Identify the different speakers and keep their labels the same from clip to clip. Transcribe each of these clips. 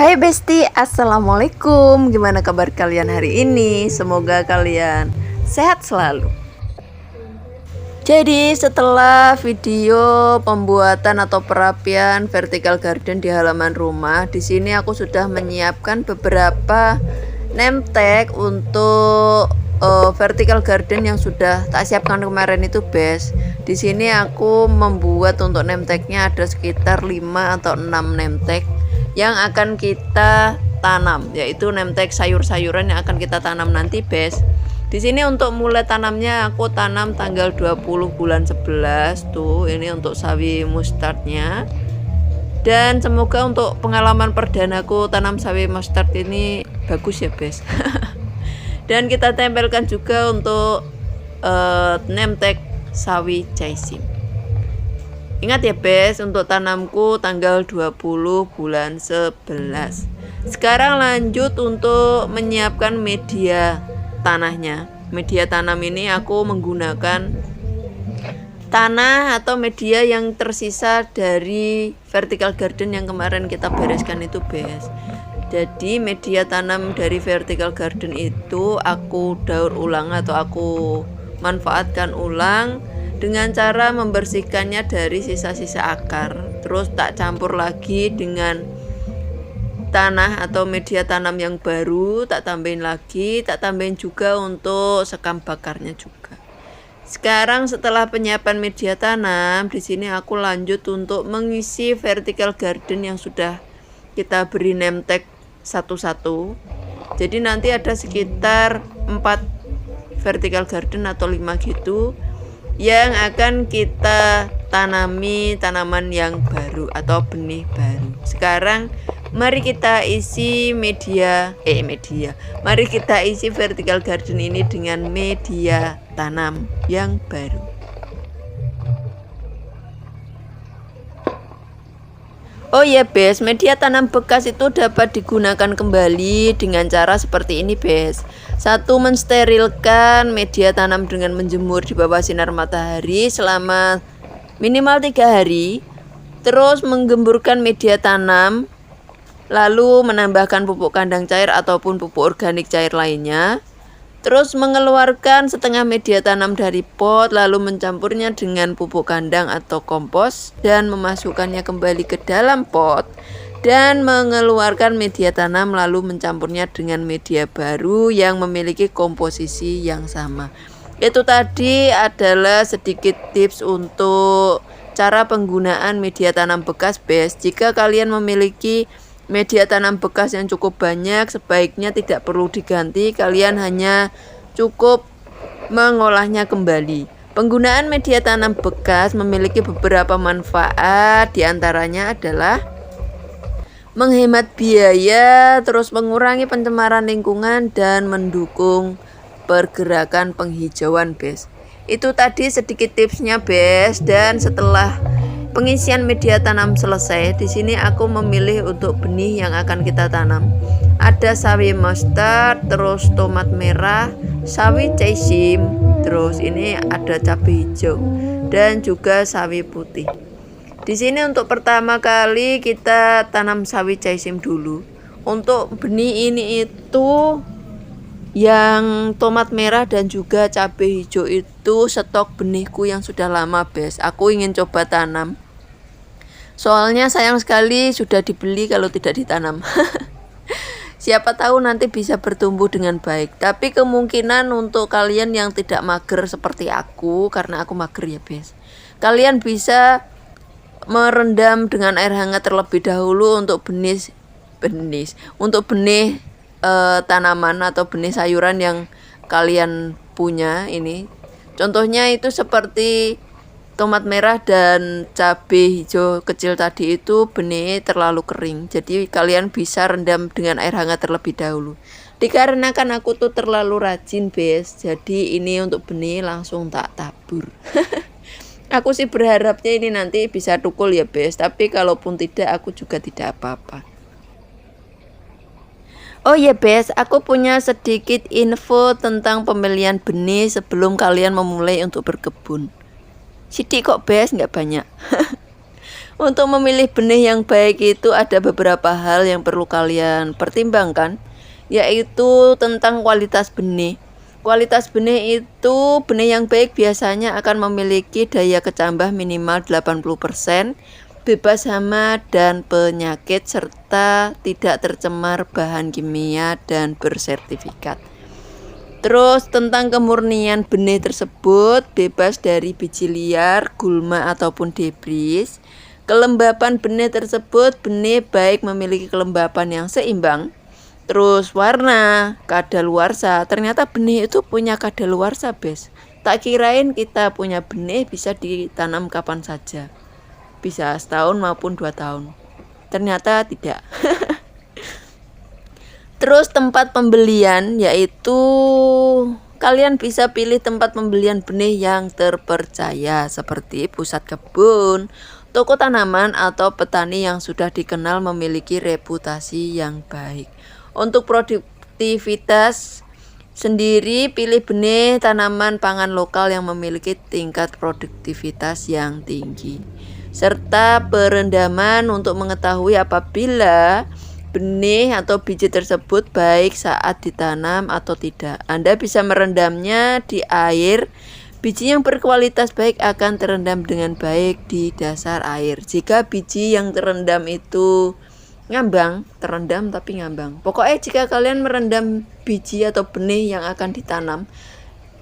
Speaker 1: Hai Besti, Assalamualaikum. Gimana kabar kalian hari ini? Semoga kalian sehat selalu. Jadi setelah video pembuatan atau perapian vertical garden di halaman rumah, di sini aku sudah menyiapkan beberapa name tag untuk vertical garden yang sudah tak siapkan kemarin itu, Bes. Di sini aku membuat untuk name tagnya ada sekitar 5 atau 6 name tag yang akan kita tanam, yaitu name tag sayur-sayuran yang akan kita tanam nanti, Bes. Di sini untuk mulai tanamnya aku tanam tanggal 20 bulan 11 tuh. Ini untuk sawi mustardnya. Dan semoga untuk pengalaman perdanaku tanam sawi mustard ini bagus ya, Bes. Dan kita tempelkan juga untuk name tag sawi jaisim. Ingat ya, Bes, untuk tanamku tanggal 20 bulan 11. Sekarang lanjut untuk menyiapkan media tanahnya. Media tanam ini aku menggunakan tanah atau media yang tersisa dari vertical garden yang kemarin kita bereskan itu, Bes. Jadi media tanam dari vertical garden itu aku daur ulang atau aku manfaatkan ulang dengan cara membersihkannya dari sisa-sisa akar. Terus tak campur lagi dengan tanah atau media tanam yang baru, tak tambahin lagi, tak tambahin juga untuk sekam bakarnya juga. Sekarang setelah penyiapan media tanam, di sini aku lanjut untuk mengisi vertical garden yang sudah kita beri name tag satu-satu. Jadi nanti ada sekitar 4 vertical garden atau 5 gitu yang akan kita tanami tanaman yang baru atau benih baru. Sekarang mari kita isi mari kita isi vertical garden ini dengan media tanam yang baru. Oh ya, Bes, media tanam bekas itu dapat digunakan kembali dengan cara seperti ini, Bes. Satu, mensterilkan media tanam dengan menjemur di bawah sinar matahari selama minimal 3 hari. Terus menggemburkan media tanam, lalu menambahkan pupuk kandang cair ataupun pupuk organik cair lainnya. Terus mengeluarkan setengah media tanam dari pot, lalu mencampurnya dengan pupuk kandang atau kompos dan memasukkannya kembali ke dalam pot, dan mengeluarkan media tanam lalu mencampurnya dengan media baru yang memiliki komposisi yang sama. Itu tadi adalah sedikit tips untuk cara penggunaan media tanam bekas, Bes. Jika kalian memiliki media tanam bekas yang cukup banyak, sebaiknya tidak perlu diganti, kalian hanya cukup mengolahnya kembali. Penggunaan media tanam bekas memiliki beberapa manfaat, diantaranya adalah menghemat biaya, terus mengurangi pencemaran lingkungan, dan mendukung pergerakan penghijauan, Bes. Itu tadi sedikit tipsnya, Bes. Dan setelah pengisian media tanam selesai, di sini aku memilih untuk benih yang akan kita tanam. Ada sawi mustard, terus tomat merah, sawi jaisim, terus ini ada cabai hijau dan juga sawi putih. Di sini untuk pertama kali kita tanam sawi jaisim dulu. Untuk benih ini itu yang tomat merah dan juga cabai hijau itu stok benihku yang sudah lama, Bes. Aku ingin coba tanam. Soalnya sayang sekali sudah dibeli kalau tidak ditanam. Siapa tahu nanti bisa bertumbuh dengan baik. Tapi kemungkinan untuk kalian yang tidak mager seperti aku, karena aku mager ya, Bes, kalian bisa merendam dengan air hangat terlebih dahulu untuk benih tanaman atau benih sayuran yang kalian punya ini. Contohnya itu seperti tomat merah dan cabai hijau kecil tadi, itu benih terlalu kering. Jadi kalian bisa rendam dengan air hangat terlebih dahulu. Dikarenakan aku tuh terlalu rajin, Bes, jadi ini untuk benih langsung tak tabur. Aku sih berharapnya ini nanti bisa tukul ya, Bes, tapi kalaupun tidak aku juga tidak apa-apa. Oh ya, Bes, aku punya sedikit info tentang pemilihan benih sebelum kalian memulai untuk berkebun. Sidik kok, Bes, nggak banyak. Untuk memilih benih yang baik itu ada beberapa hal yang perlu kalian pertimbangkan, yaitu tentang kualitas benih. Kualitas benih itu, benih yang baik biasanya akan memiliki daya kecambah minimal 80%, bebas hama dan penyakit, serta tidak tercemar bahan kimia dan bersertifikat. Terus tentang kemurnian benih tersebut, bebas dari biji liar, gulma ataupun debris. Kelembapan benih tersebut, benih baik memiliki kelembapan yang seimbang. Terus warna, kadaluarsa. Ternyata benih itu punya kadaluarsa, Bes. Tak kirain kita punya benih bisa ditanam kapan saja. Bisa setahun maupun 2 tahun. Ternyata tidak. Terus tempat pembelian, yaitu kalian bisa pilih tempat pembelian benih yang terpercaya seperti pusat kebun, toko tanaman, atau petani yang sudah dikenal memiliki reputasi yang baik. Untuk produktivitas sendiri, pilih benih tanaman pangan lokal yang memiliki tingkat produktivitas yang tinggi, serta perendaman untuk mengetahui apabila benih atau biji tersebut baik saat ditanam atau tidak. Anda bisa merendamnya di air. Biji yang berkualitas baik akan terendam dengan baik di dasar air. Jika biji yang terendam itu ngambang, terendam tapi ngambang. Pokoknya jika kalian merendam biji atau benih yang akan ditanam,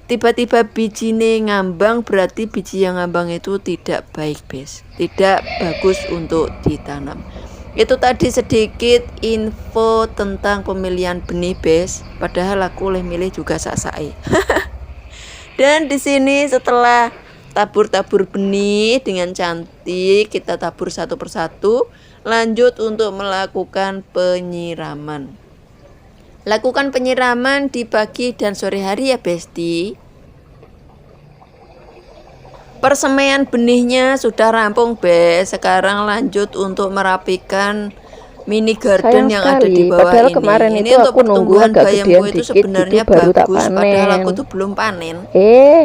Speaker 1: tiba-tiba biji ini ngambang, berarti biji yang ngambang itu tidak baik, Bes. Tidak bagus untuk ditanam. Itu tadi sedikit info tentang pemilihan benih, Bes. Padahal aku oleh milih juga sak-sae. Dan di sini setelah tabur-tabur benih dengan cantik, kita tabur satu persatu. Lanjut untuk melakukan penyiraman. Lakukan penyiraman di pagi dan sore hari ya, Besti. Persemaian benihnya sudah rampung, Bes. Sekarang lanjut untuk merapikan mini garden yang ada di bawah
Speaker 2: padahal
Speaker 1: ini.
Speaker 2: Kemarin
Speaker 1: Ini
Speaker 2: itu
Speaker 1: untuk
Speaker 2: aku nunggu
Speaker 1: pertumbuhan
Speaker 2: agak
Speaker 1: bayamku itu
Speaker 2: dikit
Speaker 1: sebenarnya
Speaker 2: gitu, baru tak
Speaker 1: bagus,
Speaker 2: panen.
Speaker 1: padahal aku tuh belum panen.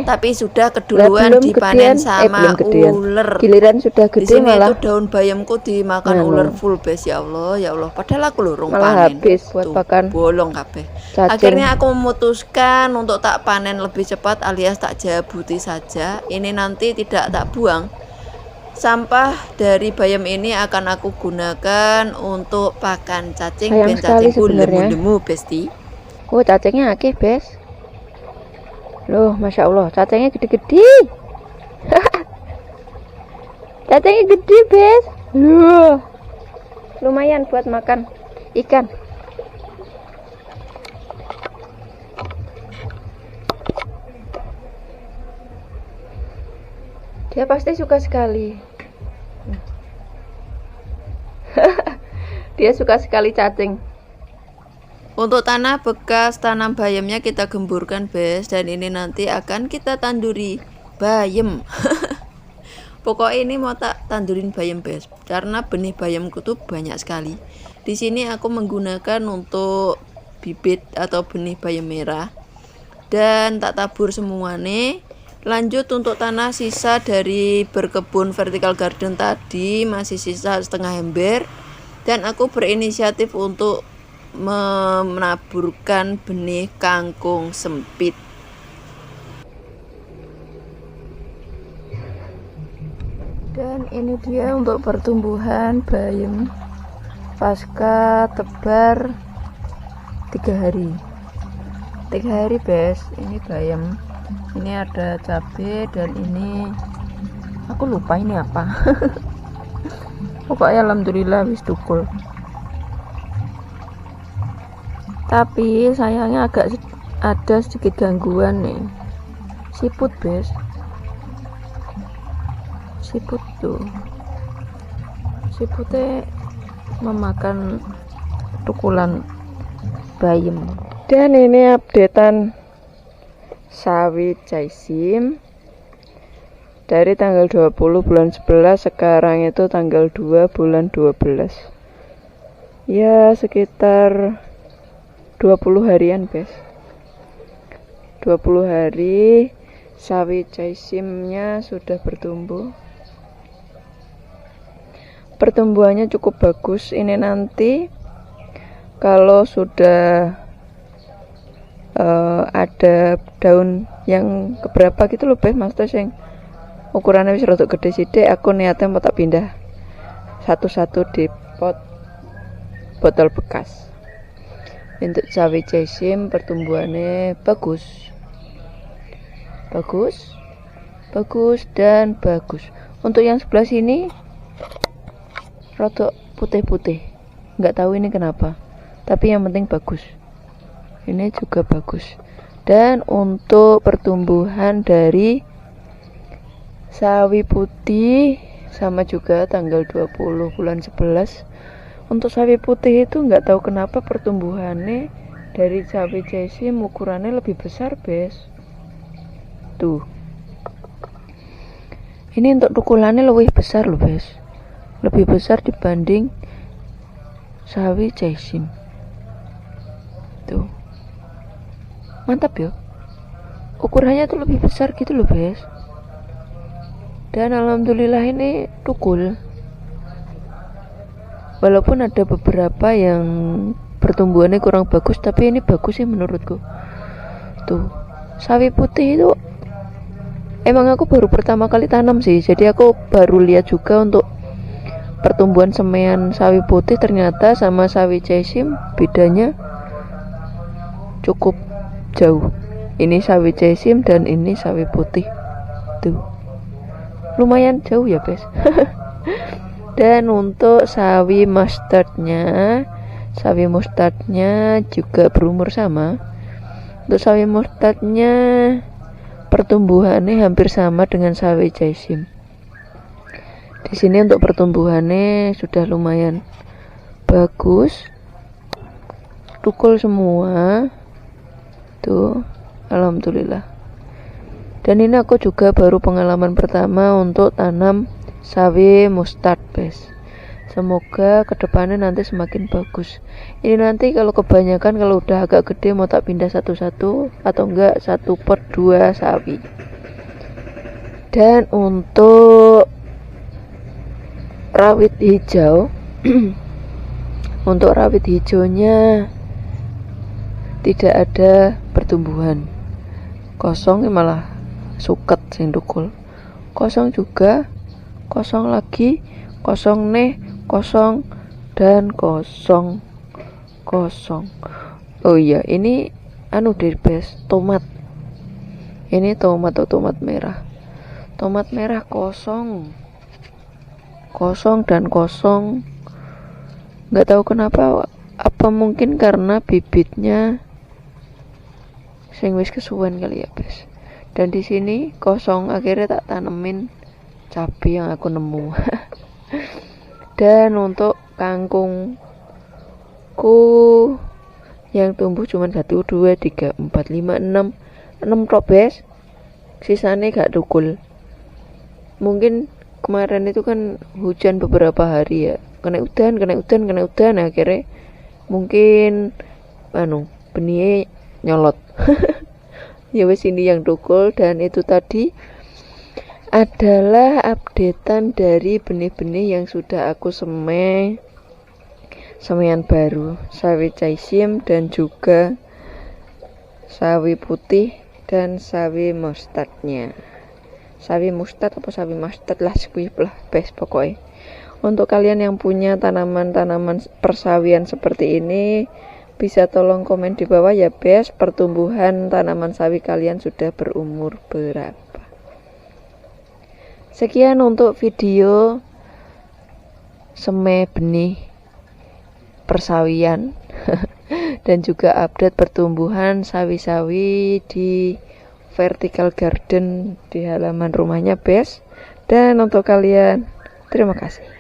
Speaker 2: Tapi
Speaker 1: sudah keduluan dipanen sama ular.
Speaker 2: Giliran sudah
Speaker 1: Di
Speaker 2: gede
Speaker 1: sini
Speaker 2: malah
Speaker 1: itu daun bayamku dimakan ular full, Bes. Ya Allah, padahal aku lurung
Speaker 2: malah
Speaker 1: panen.
Speaker 2: habis buat
Speaker 1: Tuh,
Speaker 2: pakan
Speaker 1: bolong kabeh.
Speaker 2: cacing.
Speaker 1: Akhirnya aku memutuskan untuk tak panen lebih cepat alias tak jabuti saja. Ini nanti tidak tak buang. Sampah dari bayam ini akan aku gunakan untuk pakan cacing. Ben cacingku lemu-lemu, Besti.
Speaker 2: Oh, cacingnya akeh, Bes. Loh, Masya Allah, cacingnya gede-gede. Cacingnya gede, Bes. Loh, lumayan buat makan ikan. Dia pasti suka sekali. Dia suka sekali cacing.
Speaker 1: Untuk tanah bekas tanam bayamnya kita gemburkan, Bes. Dan ini nanti akan kita tanduri bayam. Pokoknya ini mau tak tandurin bayam, Bes. Karena benih bayamku tuh banyak sekali. Di sini aku menggunakan untuk bibit atau benih bayam merah. Dan tak tabur semua nih. Lanjut untuk tanah sisa dari berkebun vertical garden tadi, masih sisa setengah ember. Dan aku berinisiatif untuk menaburkan benih kangkung sempit. Dan ini dia untuk pertumbuhan bayam pasca tebar 3 hari. 3 hari, Bes. Ini bayam. Ini ada cabai dan ini aku lupa ini apa. Pokoknya alhamdulillah wis tukul. Tapi sayangnya ada sedikit gangguan nih. Siput, Bes. Siput tuh. Siputnya memakan tukulan bayam.
Speaker 2: Dan ini updatean sawit jaisim dari tanggal 20 bulan 11, sekarang itu tanggal 2 bulan 12. Ya sekitar 20 harian, Bes. 20 hari sawit jaisimnya sudah bertumbuh. pertumbuhannya cukup bagus. Ini nanti kalau sudah ada daun yang keberapa gitu loh Bes, maksudnya sing ukurannya wis rada gede sithik, aku niatnya mau tak pindah satu-satu di pot botol bekas. Untuk sawi jaisim pertumbuhannya bagus dan bagus. Untuk yang sebelah sini rada putih-putih, nggak tahu ini kenapa, tapi yang penting bagus. Ini juga bagus. Dan untuk pertumbuhan dari sawi putih sama juga tanggal 20 bulan 11. Untuk sawi putih itu nggak tahu kenapa pertumbuhannya dari sawi jaisim ukurannya lebih besar Bes. Tuh, ini untuk tukulannya lebih besar loh Bes, lebih besar dibanding sawi jaisim. Tuh, mantap ya, ukurannya tuh lebih besar gitu loh Bes. Dan alhamdulillah ini tukul, walaupun ada beberapa yang pertumbuhannya kurang bagus, tapi ini bagus sih menurutku. Tuh, sawi putih itu emang aku baru pertama kali tanam sih, jadi aku baru lihat juga untuk pertumbuhan semaian sawi putih. Ternyata sama sawi jaisim bedanya cukup jauh. Ini sawi jaisim dan ini sawi putih. Tuh, lumayan jauh ya Bes. Dan untuk sawi mustardnya juga berumur sama. Untuk sawi mustardnya pertumbuhannya hampir sama dengan sawi jaisim. Di sini untuk pertumbuhannya sudah lumayan bagus, tukul semua. Tuh, alhamdulillah. Dan ini aku juga baru pengalaman pertama untuk tanam sawi mustard Bes. Semoga kedepannya nanti semakin bagus. Ini nanti kalau kebanyakan, kalau udah agak gede mau tak pindah satu-satu, atau enggak satu pot 2 sawi. Dan untuk rawit hijau untuk rawit hijaunya tidak ada pertumbuhan, kosong, malah suket sing tukul. Kosong juga, kosong lagi, kosong nih, kosong dan kosong. Oh iya, ini deh Bes, tomat. Ini tomat merah. Tomat merah kosong dan kosong. Nggak tahu kenapa, apa mungkin karena bibitnya sing wis kesuwen kali ya Bes. Dan di sini kosong, akhirnya tak tanemin cabai yang aku nemu. Dan untuk kangkungku yang tumbuh cuma 1, 2, 3, 4, 5, 6 tok Bes. Sisanya gak tukul. Mungkin kemarin itu kan hujan beberapa hari ya, kena udan, akhirnya mungkin benih nyolot. Ya wes, ini yang tukul. Dan itu tadi adalah updatean dari benih-benih yang sudah aku semaian baru, sawi jaisim dan juga sawi putih dan sawi mustardnya. Sawi mustard apa sawi mustard lah, sekuip lah Bes pokoknya. Untuk kalian yang punya tanaman-tanaman persawian seperti ini, bisa tolong komen di bawah ya Bes, pertumbuhan tanaman sawi kalian sudah berumur berapa. Sekian untuk video semai benih persawian dan juga update pertumbuhan sawi-sawi di vertical garden di halaman rumahnya Bes. Dan untuk kalian, terima kasih.